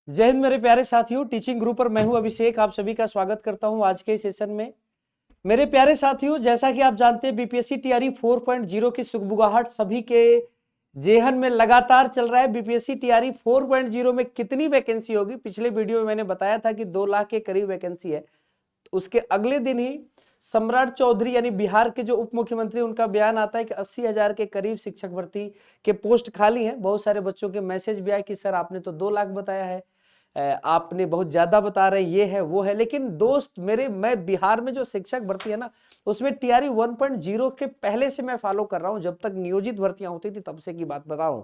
जय हिंद मेरे प्यारे साथियों, टीचिंग ग्रुप पर मैं हूं अभिषेक। आप सभी का स्वागत करता हूं आज के सेशन में। मेरे प्यारे साथियों, जैसा कि आप जानते हैं बीपीएससी टीआरई 4.0 की सुगबुगाहट सभी के जेहन में लगातार चल रहा है। बीपीएससी टीआरई 4.0 में कितनी वैकेंसी होगी, पिछले वीडियो में मैंने बताया था कि 2 लाख के करीब वैकेंसी है। उसके अगले दिन ही सम्राट चौधरी यानी बिहार के जो उप मुख्यमंत्री, उनका बयान आता है कि 80,000 के करीब शिक्षक भर्ती के पोस्ट खाली हैं। बहुत सारे बच्चों के मैसेज भी आए कि सर आपने तो 2 लाख बताया है, आपने बहुत ज्यादा बता रहे हैं, ये है वो है। लेकिन दोस्त मेरे, मैं बिहार में जो शिक्षक भर्ती है ना, उसमें टीआरई 1.0 के पहले से मैं फॉलो कर रहा हूं, जब तक नियोजित भर्तियां होती थी तब से की बात बता रहा हूं।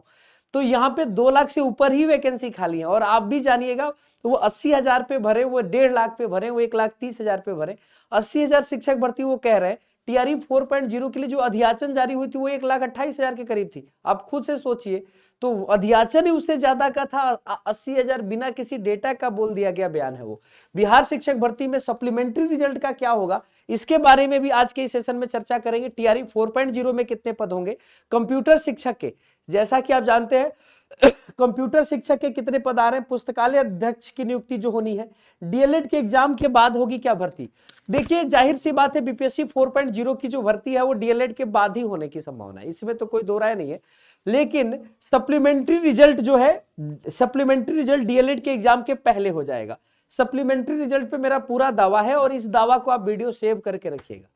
तो यहाँ पे 2 लाख से ऊपर ही वैकेंसी खाली है। और आप भी जानिएगा, वो 80,000 पे भरे, वो 1.5 लाख पे भरे, वो 1,30,000 पे भरे। 80,000 शिक्षक भर्ती वो कह रहे हैं। टीआरई 4.0 के लिए जो अधियाचन जारी हुई थी वो 1,28,000 के करीब थी। आप खुद से सोचिए, तो अधियाचन ही उससे ज्यादा का था। 80,000 बिना किसी डेटा का बोल दिया गया बयान है वो। बिहार शिक्षक भर्ती में सप्लीमेंट्री रिजल्ट का क्या होगा, इसके बारे में भी आज के इस सेशन में चर्चा करेंगे। टीआरई 4.0 में कितने पद होंगे कंप्यूटर शिक्षक के, जैसा कि आप जानते हैं कंप्यूटर शिक्षक के कितने पद आ रहे हैं, पुस्तकालय अध्यक्ष की नियुक्ति जो होनी है, डीएलएड के एग्जाम के बाद होगी क्या भर्ती। देखिए, जाहिर सी बात है बीपीएससी 4.0 की जो भर्ती है वो डीएलएड के बाद ही होने की संभावना है, इसमें तो कोई दो राय नहीं है। लेकिन सप्लीमेंट्री रिजल्ट जो है, सप्लीमेंट्री रिजल्ट डीएलएड के एग्जाम के पहले हो जाएगा। सप्लीमेंट्री रिजल्ट पे मेरा पूरा दावा है, और इस दावा को आप वीडियो सेव करके रखिएगा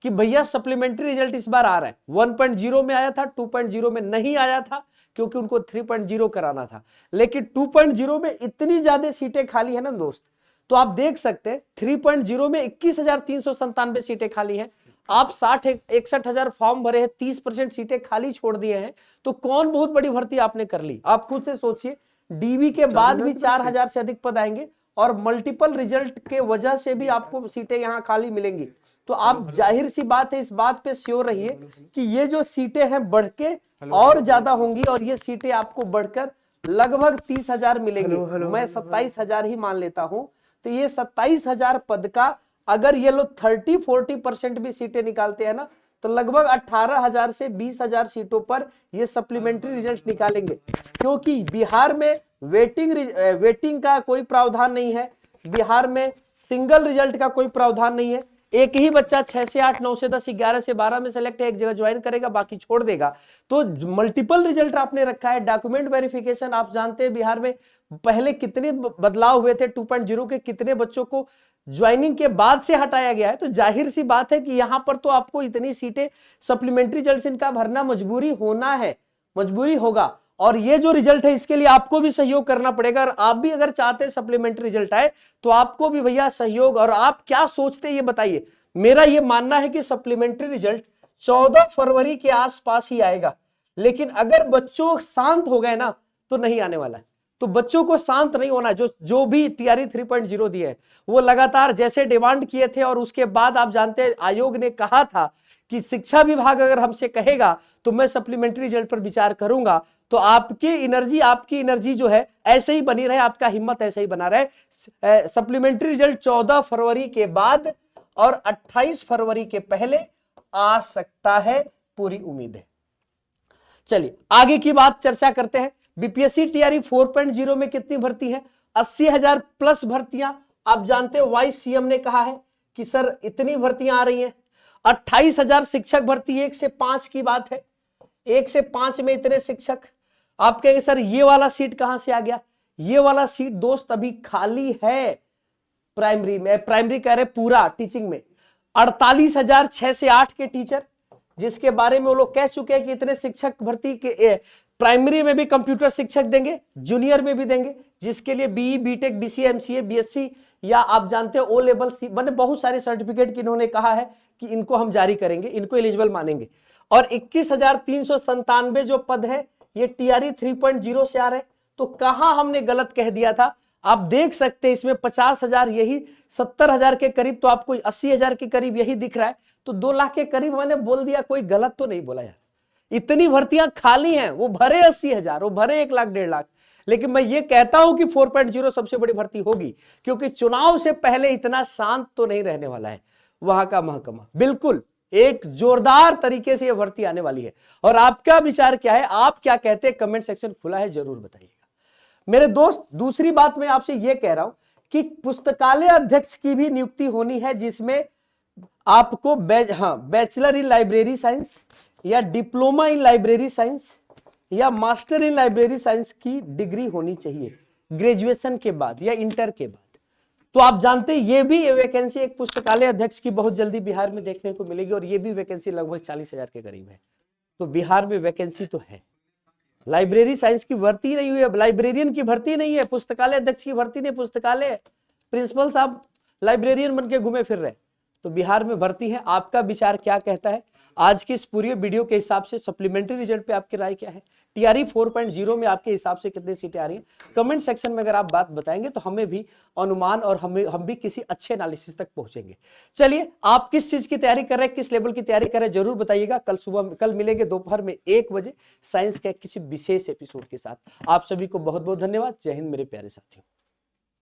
कि भैया सप्लीमेंट्री रिजल्ट इस बार आ रहा है। 1.0 में आया था, 2.0 में नहीं आया था क्योंकि उनको 3.0 कराना था। लेकिन 2.0 में इतनी ज्यादा सीटें खाली है ना दोस्त, तो आप देख सकते हैं 3.0 में 21,397 सीटें खाली हैं। आप 61,000 फॉर्म भरे हैं, 30% सीटें खाली छोड़ दिए हैं, तो कौन बहुत बड़ी भर्ती आपने कर ली। आप खुद से सोचिए, डीबी के बाद भी 4,000 से अधिक पद आएंगे, और मल्टीपल रिजल्ट के वजह से भी आपको सीटें यहां खाली मिलेंगी। तो आप जाहिर सी बात है, इस बात पे श्योर रहिए कि ये जो सीटें हैं बढ़ के और ज्यादा होंगी, और ये सीटें आपको बढ़कर लगभग 30,000 मिलेंगी। मैं 27,000 ही मान लेता हूं। तो ये 27,000 पद का अगर ये लोग 30-40% भी सीटें निकालते हैं ना, तो लगभग 18,000 से 20,000 सीटों पर ये सप्लीमेंट्री रिजल्ट निकालेंगे। क्योंकि बिहार में वेटिंग का कोई प्रावधान नहीं है, बिहार में सिंगल रिजल्ट का कोई प्रावधान नहीं है। एक ही बच्चा 6 से 8, 9 से 10, 11 से 12 में सेलेक्ट है, एक जगह ज्वाइन करेगा, बाकी छोड़ देगा। तो मल्टीपल रिजल्ट आपने रखा है। डॉक्यूमेंट वेरिफिकेशन आप जानते हैं बिहार में पहले कितने बदलाव हुए थे, 2.0 के कितने बच्चों को ज्वाइनिंग के बाद से हटाया गया है। तो जाहिर सी बात है कि यहां पर तो आपको इतनी सीटें सप्लीमेंट्री रिजल्ट इनका भरना मजबूरी होना है, मजबूरी होगा। और ये जो रिजल्ट है इसके लिए आपको भी सहयोग करना पड़ेगा। और आप भी अगर चाहते हैं सप्लीमेंट्री रिजल्ट आए, तो आपको भी भैया सहयोग। और आप क्या सोचते हैं ये बताइए। मेरा ये मानना है कि सप्लीमेंट्री रिजल्ट 14 फरवरी के आसपास ही आएगा। लेकिन अगर बच्चों शांत हो गए ना, तो नहीं आने वाला है। तो बच्चों को शांत नहीं होना। जो भी टीआरई 3.0 दिए वो लगातार जैसे डिमांड किए थे, और उसके बाद आप जानते हैं आयोग ने कहा था कि शिक्षा विभाग अगर हमसे कहेगा तो मैं सप्लीमेंट्री रिजल्ट पर विचार करूंगा। तो आपकी एनर्जी जो है ऐसे ही बनी रहे, आपका हिम्मत ऐसे ही बना रहे। सप्लीमेंट्री रिजल्ट 14 फरवरी के बाद और 28 फरवरी के पहले आ सकता है, पूरी उम्मीद है। चलिए आगे की बात चर्चा करते हैं। बीपीएससी टीआरई 4.0 में कितनी भर्ती है? 80,000 प्लस भर्तियां। आप जानते हो वाइस सीएम ने कहा है कि सर इतनी भर्तियां आ रही हैं। 28,000 शिक्षक भर्ती, 1 से 5 की बात है। 1 से 5 में इतने शिक्षक। आप कहेंगे सर ये वाला सीट कहां से आ गया? ये वाला सीट दोस्त अभी खाली है प्राइमरी में, प्राइमरी कह रहे पूरा टीचिंग में। 48,000 6 से 8 के टीचर, जिसके बारे में वो लोग कह चुके हैं कि इतने शिक्षक भर्ती के प्राइमरी में भी कंप्यूटर शिक्षक देंगे, जूनियर में भी देंगे, जिसके लिए BE, BTech, BCA, MCA, BSc, या आप जानते हैं ओ लेवल मैंने बहुत सारे सर्टिफिकेट की इन्होंने कहा है कि इनको हम जारी करेंगे, इनको एलिजिबल मानेंगे। और 21,397 जो पद है ये टीआरई 3.0 से आ रहे। तो कहां हमने गलत कह दिया था? आप देख सकते हैं इसमें 50,000, यही 70,000 के करीब, तो आपको 80,000 के करीब यही दिख रहा है। तो 2 लाख के करीब मैंने बोल दिया, कोई गलत तो नहीं बोला यार। इतनी भर्तियां खाली हैं, वो भरे 80,000, वो भरे 1 लाख 1.5 लाख। लेकिन मैं ये कहता हूं कि 4.0 सबसे बड़ी भर्ती होगी, क्योंकि चुनाव से पहले इतना शांत तो नहीं रहने वाला है वहां का महकमा। बिल्कुल एक जोरदार तरीके से यह भर्ती आने वाली है। और आपका विचार क्या है, आप क्या कहते हैं? कमेंट सेक्शन खुला है, जरूर बताइएगा। मेरे दोस्त, दूसरी बात मैं आपसे यह कह रहा हूं कि पुस्तकालय अध्यक्ष की भी नियुक्ति होनी है, जिसमें आपको बैचलर इन लाइब्रेरी साइंस या डिप्लोमा इन लाइब्रेरी साइंस या मास्टर इन लाइब्रेरी साइंस की डिग्री होनी चाहिए ग्रेजुएशन के बाद या इंटर के बाद। तो आप जानते हैं ये भी वैकेंसी एक पुस्तकालय अध्यक्ष की बहुत जल्दी बिहार में देखने को मिलेगी, और ये भी वैकेंसी लगभग 40,000 के करीब है। तो बिहार में वैकेंसी तो है। लाइब्रेरी साइंस की भर्ती नहीं हुई है, लाइब्रेरियन की भर्ती नहीं है, पुस्तकालय अध्यक्ष की भर्ती नहीं, पुस्तकालय प्रिंसिपल साहब लाइब्रेरियन बन के घूमे फिर रहे। तो बिहार में भर्ती है। आपका विचार क्या कहता है? आज की इस पूरी वीडियो के हिसाब से सप्लीमेंट्री रिजल्ट पे आपकी राय क्या है? टीआरई 4.0 में आपके हिसाब से कितनी सीटें आ रही हैं? कमेंट सेक्शन में अगर आप बात बताएंगे तो हमें भी अनुमान और हम भी किसी अच्छे एनालिसिस तक पहुंचेंगे। चलिए, आप किस चीज की तैयारी कर रहे हैं, किस लेवल की तैयारी कर रहे हैं, जरूर बताइएगा। कल मिलेंगे दोपहर में 1 बजे साइंस के किसी विशेष एपिसोड के साथ। आप सभी को बहुत बहुत धन्यवाद। जय हिंद मेरे प्यारे साथियों।